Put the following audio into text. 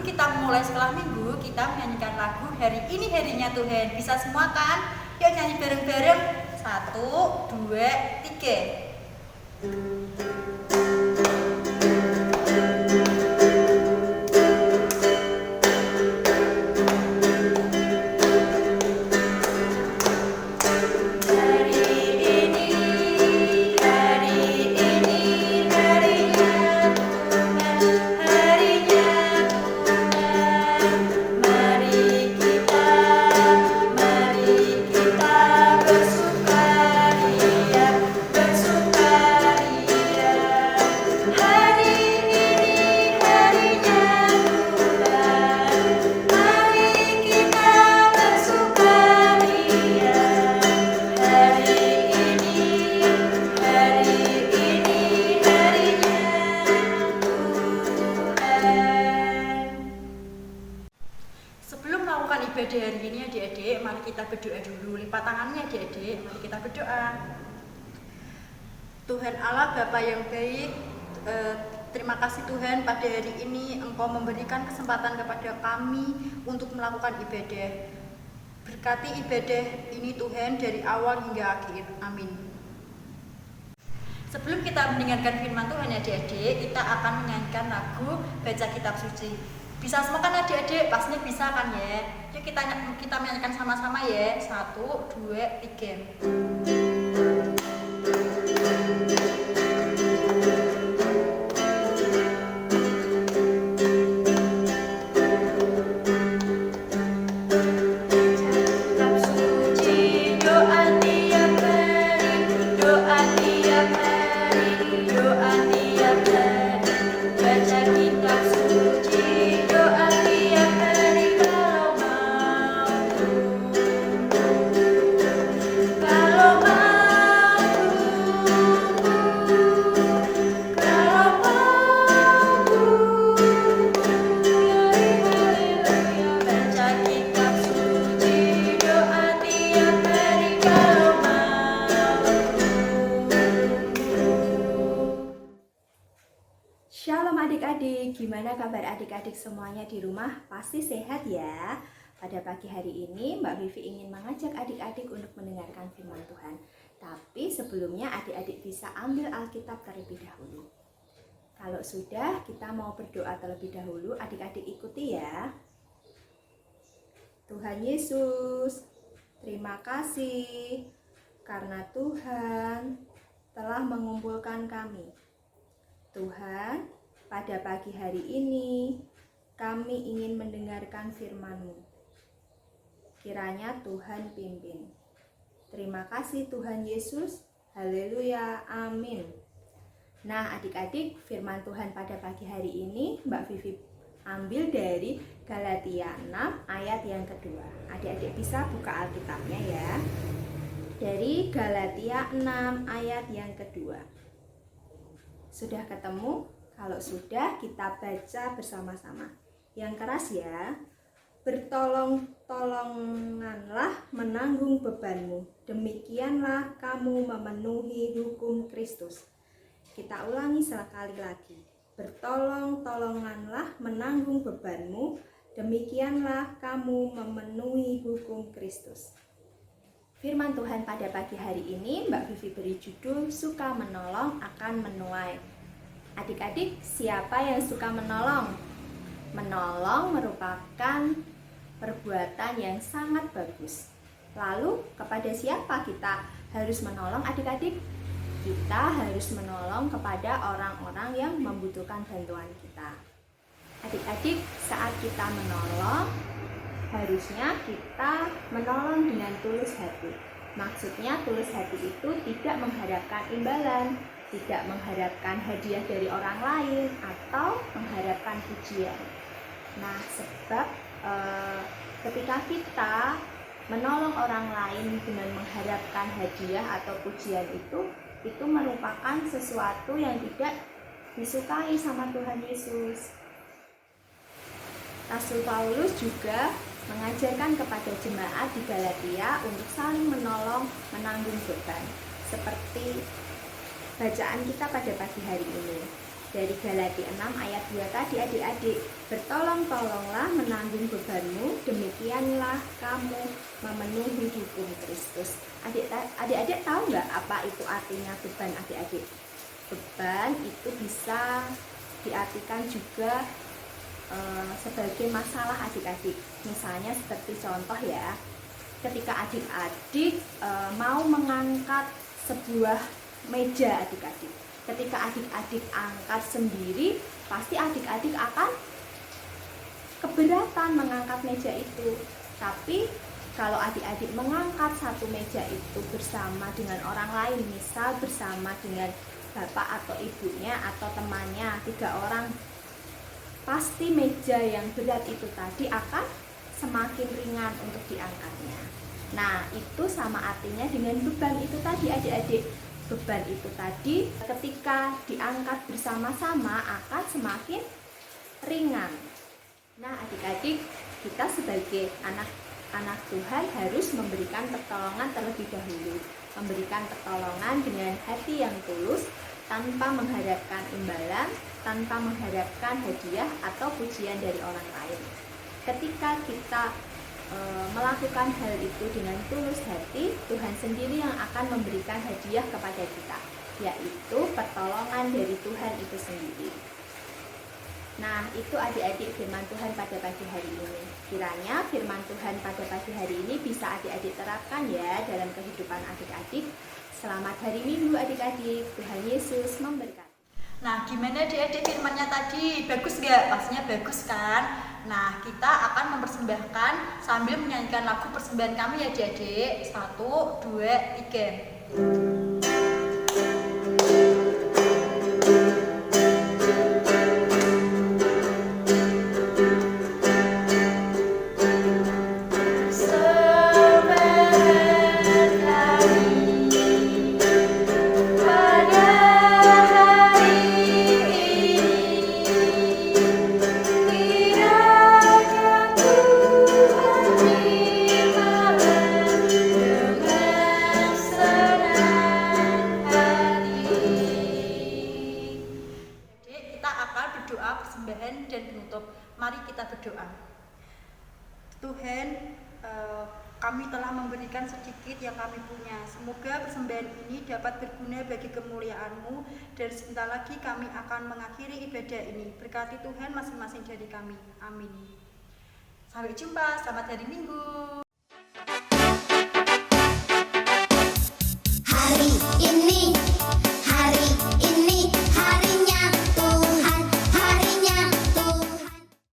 sebelum kita mulai sekolah minggu, kita menyanyikan lagu Hari Ini Harinya Tuhan. Bisa semua kan? Yuk nyanyi bareng-bareng. 1, 2, 3. Sebelum melakukan ibadah hari ini adik-adik, mari kita berdoa dulu. Lipat tangannya adik-adik, mari kita berdoa. Tuhan Allah Bapa yang baik, terima kasih Tuhan pada hari ini Engkau memberikan kesempatan kepada kami untuk melakukan ibadah. Berkati ibadah ini Tuhan dari awal hingga akhir. Amin. Sebelum kita mendengarkan firman Tuhan adik-adik, kita akan menyanyikan lagu Baca Kitab Suci. Bisa semua kan adik-adik? Pastinya bisa kan ya? Yuk kita menyanyikan sama-sama ya. 1, 2, 3. Shalom adik-adik, gimana kabar adik-adik semuanya di rumah? Pasti sehat ya. Pada pagi hari ini Mbak Vivi ingin mengajak adik-adik untuk mendengarkan firman Tuhan. Tapi sebelumnya adik-adik bisa ambil Alkitab terlebih dahulu. Kalau sudah, kita mau berdoa terlebih dahulu, adik-adik ikuti ya. Tuhan Yesus, terima kasih karena Tuhan telah mengumpulkan kami. Tuhan, pada pagi hari ini kami ingin mendengarkan firman-Mu. Kiranya Tuhan pimpin. Terima kasih Tuhan Yesus. Haleluya. Amin. Nah adik-adik, firman Tuhan pada pagi hari ini Mbak Vivi ambil dari Galatia 6 ayat yang kedua. Adik-adik bisa buka Alkitabnya ya. Dari Galatia 6 ayat yang kedua. Sudah ketemu? Kalau sudah, kita baca bersama-sama. Yang keras ya. Bertolong-tolonganlah menanggung bebanmu. Demikianlah kamu memenuhi hukum Kristus. Kita ulangi sekali lagi. Bertolong-tolonganlah menanggung bebanmu. Demikianlah kamu memenuhi hukum Kristus. Firman Tuhan pada pagi hari ini Mbak Vivi beri judul Suka Menolong akan Menuai. Adik-adik, siapa yang suka menolong? Menolong merupakan perbuatan yang sangat bagus. Lalu kepada siapa kita harus menolong adik-adik? Kita harus menolong kepada orang-orang yang membutuhkan bantuan kita. Adik-adik, saat kita menolong, harusnya kita menolong dengan tulus hati. Maksudnya tulus hati itu tidak mengharapkan imbalan, tidak mengharapkan hadiah dari orang lain, atau mengharapkan pujian. Nah, sebab ketika kita menolong orang lain dengan mengharapkan hadiah atau pujian itu merupakan sesuatu yang tidak disukai sama Tuhan Yesus. Rasul Paulus juga mengajarkan kepada jemaat di Galatia untuk saling menolong menanggung beban. Seperti bacaan kita pada pagi hari ini. Dari Galati 6 ayat 2 tadi adik-adik, bertolong-tolonglah menanggung bebanmu, demikianlah kamu memenuhi hukum Kristus. Adik-adik tahu nggak apa itu artinya beban adik-adik? Beban itu bisa diartikan juga sebagai masalah adik-adik. Misalnya seperti contoh ya, ketika adik-adik mau mengangkat sebuah meja adik-adik. Ketika adik-adik angkat sendiri, pasti adik-adik akan keberatan mengangkat meja itu. Tapi kalau adik-adik mengangkat satu meja itu bersama dengan orang lain, misal bersama dengan bapak atau ibunya atau temannya, 3 orang, pasti meja yang berat itu tadi akan semakin ringan untuk diangkatnya. Nah, itu sama artinya dengan beban itu tadi adik-adik. Beban itu tadi ketika diangkat bersama-sama akan semakin ringan. Nah, adik-adik, kita sebagai anak Tuhan harus memberikan pertolongan terlebih dahulu. Memberikan pertolongan dengan hati yang tulus, tanpa mengharapkan imbalan, tanpa mengharapkan hadiah atau pujian dari orang lain. Ketika kita melakukan hal itu dengan tulus hati, Tuhan sendiri yang akan memberikan hadiah kepada kita, yaitu pertolongan dari Tuhan itu sendiri. Nah, itu adik-adik firman Tuhan pada pagi hari ini. Kiranya firman Tuhan pada pagi hari ini bisa adik-adik terapkan ya dalam kehidupan adik-adik. Selamat hari Minggu adik-adik. Tuhan Yesus memberkati. Nah, gimana adik-adik firmannya tadi? Bagus nggak? Pastinya bagus kan? Nah, kita akan mempersembahkan sambil menyanyikan lagu persembahan kami ya adik-adik. 1, 2, 3. Persembahan dan penutup. Mari kita berdoa. Tuhan, kami telah memberikan sedikit yang kami punya. Semoga persembahan ini dapat berguna bagi kemuliaan-Mu, dan sebentar lagi kami akan mengakhiri ibadah ini. Berkati Tuhan masing-masing dari kami. Amin. Sampai jumpa, selamat hari Minggu.